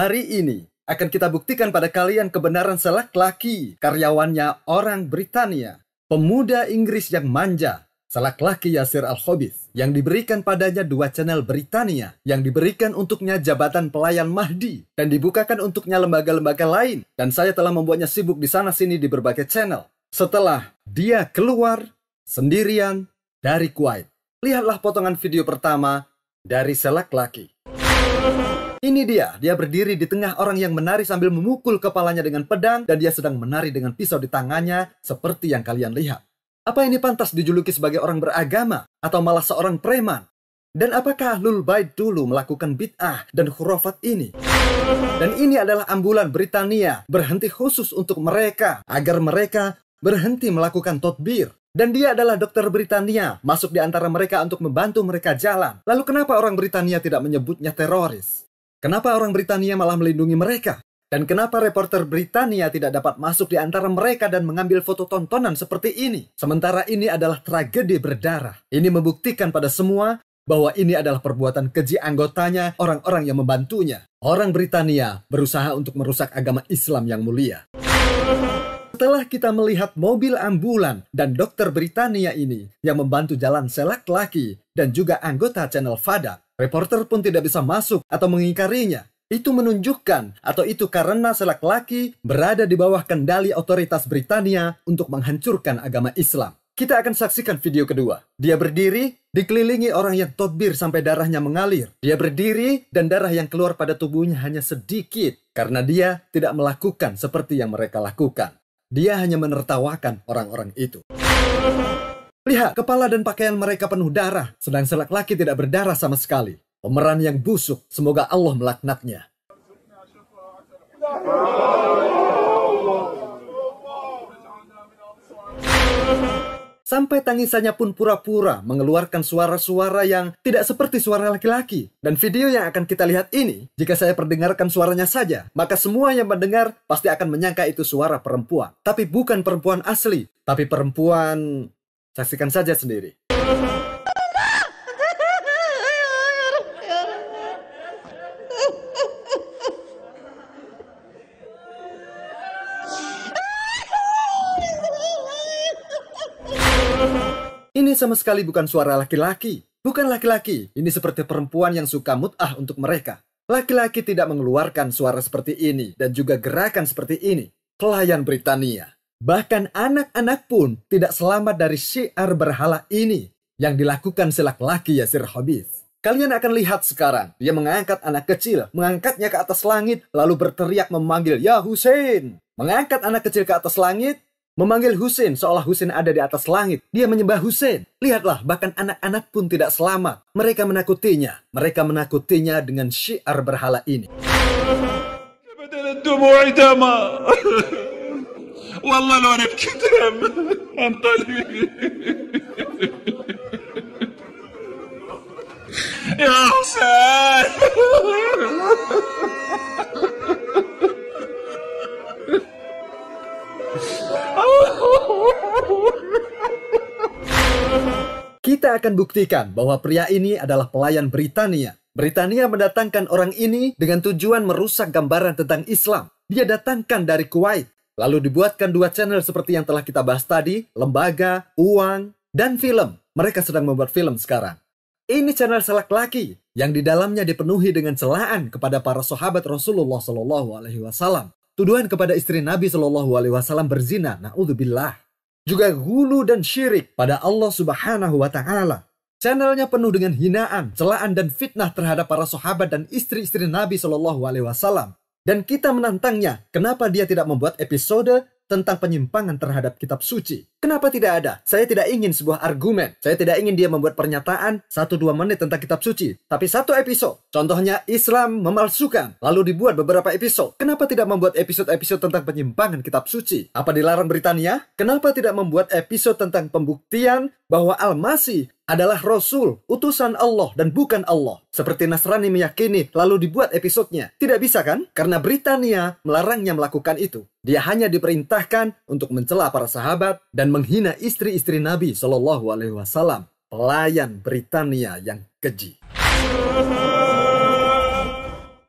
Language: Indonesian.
Hari ini akan kita buktikan pada kalian kebenaran laki-laki karyawannya orang Britania. Pemuda Inggris yang manja, laki-laki Yasir Al-Khabith, yang diberikan padanya 2 channel Britania, yang diberikan untuknya jabatan pelayan Mahdi, dan dibukakan untuknya lembaga-lembaga lain. Dan saya telah membuatnya sibuk di sana-sini di berbagai channel. Setelah dia keluar sendirian dari Kuwait. Lihatlah potongan video pertama dari laki-laki. Ini dia berdiri di tengah orang yang menari sambil memukul kepalanya dengan pedang, dan dia sedang menari dengan pisau di tangannya seperti yang kalian lihat. Apa ini pantas dijuluki sebagai orang beragama atau malah seorang preman? Dan apakah Ahlul Bait dulu melakukan bid'ah dan khurafat ini? Dan ini adalah ambulan Britania berhenti khusus untuk mereka agar mereka berhenti melakukan tadbir. Dan dia adalah dokter Britania masuk di antara mereka untuk membantu mereka jalan. Lalu kenapa orang Britania tidak menyebutnya teroris? Kenapa orang Britania malah melindungi mereka? Dan kenapa reporter Britania tidak dapat masuk di antara mereka dan mengambil foto tontonan seperti ini? Sementara ini adalah tragedi berdarah. Ini membuktikan pada semua bahwa ini adalah perbuatan keji anggotanya, orang-orang yang membantunya. Orang Britania berusaha untuk merusak agama Islam yang mulia. Setelah kita melihat mobil ambulan dan dokter Britania ini yang membantu jalan laki-laki dan juga anggota channel Fada, reporter pun tidak bisa masuk atau mengingkarinya. Itu menunjukkan atau itu karena laki-laki berada di bawah kendali otoritas Britania untuk menghancurkan agama Islam. Kita akan saksikan video kedua. Dia berdiri dikelilingi orang yang tadbir sampai darahnya mengalir. Dia berdiri dan darah yang keluar pada tubuhnya hanya sedikit karena dia tidak melakukan seperti yang mereka lakukan. Dia hanya menertawakan orang-orang itu. Lihat, kepala dan pakaian mereka penuh darah, sedang laki-laki tidak berdarah sama sekali. Pemeran yang busuk, semoga Allah melaknatnya. Sampai tangisannya pun pura-pura mengeluarkan suara-suara yang tidak seperti suara laki-laki. Dan video yang akan kita lihat ini, jika saya perdengarkan suaranya saja, maka semua yang mendengar pasti akan menyangka itu suara perempuan. Tapi bukan perempuan asli, tapi perempuan... Saksikan saja sendiri. Ini sama sekali bukan suara laki-laki. Bukan laki-laki. Ini seperti perempuan yang suka mut'ah untuk mereka. Laki-laki tidak mengeluarkan suara seperti ini dan juga gerakan seperti ini. Pelayan Britania. Bahkan anak-anak pun tidak selamat dari syiar berhala ini yang dilakukan laki-laki Yasir Al-Khabith. Kalian akan lihat sekarang. Dia mengangkat anak kecil, mengangkatnya ke atas langit, lalu berteriak memanggil, "Ya Hussein!" Mengangkat anak kecil ke atas langit, memanggil Hussein seolah Hussein ada di atas langit. Dia menyembah Hussein. Lihatlah, bahkan anak-anak pun tidak selamat. Mereka menakutinya. Mereka menakutinya dengan syiar berhala ini. والله لو انا بكيت انطلي يا حسين Kita akan buktikan bahwa pria ini adalah pelayan Britania. Britania mendatangkan orang ini dengan tujuan merusak gambaran tentang Islam. Dia datangkan dari Kuwait. Lalu dibuatkan 2 channel seperti yang telah kita bahas tadi, lembaga, uang, dan film. Mereka sedang membuat film sekarang. Ini channel laki-laki yang di dalamnya dipenuhi dengan celaan kepada para sahabat Rasulullah SAW. Tuduhan kepada istri Nabi SAW berzina, na'udzubillah. Juga ghulu dan syirik pada Allah Subhanahu wa Ta'ala. Channelnya penuh dengan hinaan, celaan dan fitnah terhadap para sahabat dan istri-istri Nabi SAW. Dan kita menantangnya, kenapa dia tidak membuat episode tentang penyimpangan terhadap kitab suci? Kenapa tidak ada? Saya tidak ingin sebuah argumen. Saya tidak ingin dia membuat pernyataan 1-2 menit tentang kitab suci. Tapi 1 episode. Contohnya Islam memalsukan. Lalu dibuat beberapa episode. Kenapa tidak membuat episode-episode tentang penyimpangan kitab suci? Apa dilarang Britania? Kenapa tidak membuat episode tentang pembuktian bahwa Al-Masih adalah Rasul, utusan Allah dan bukan Allah. Seperti Nasrani meyakini, lalu dibuat episodenya. Tidak bisa kan? Karena Britania melarangnya melakukan itu. Dia hanya diperintahkan untuk mencela para sahabat dan menghina istri-istri Nabi SAW. Pelayan Britania yang keji.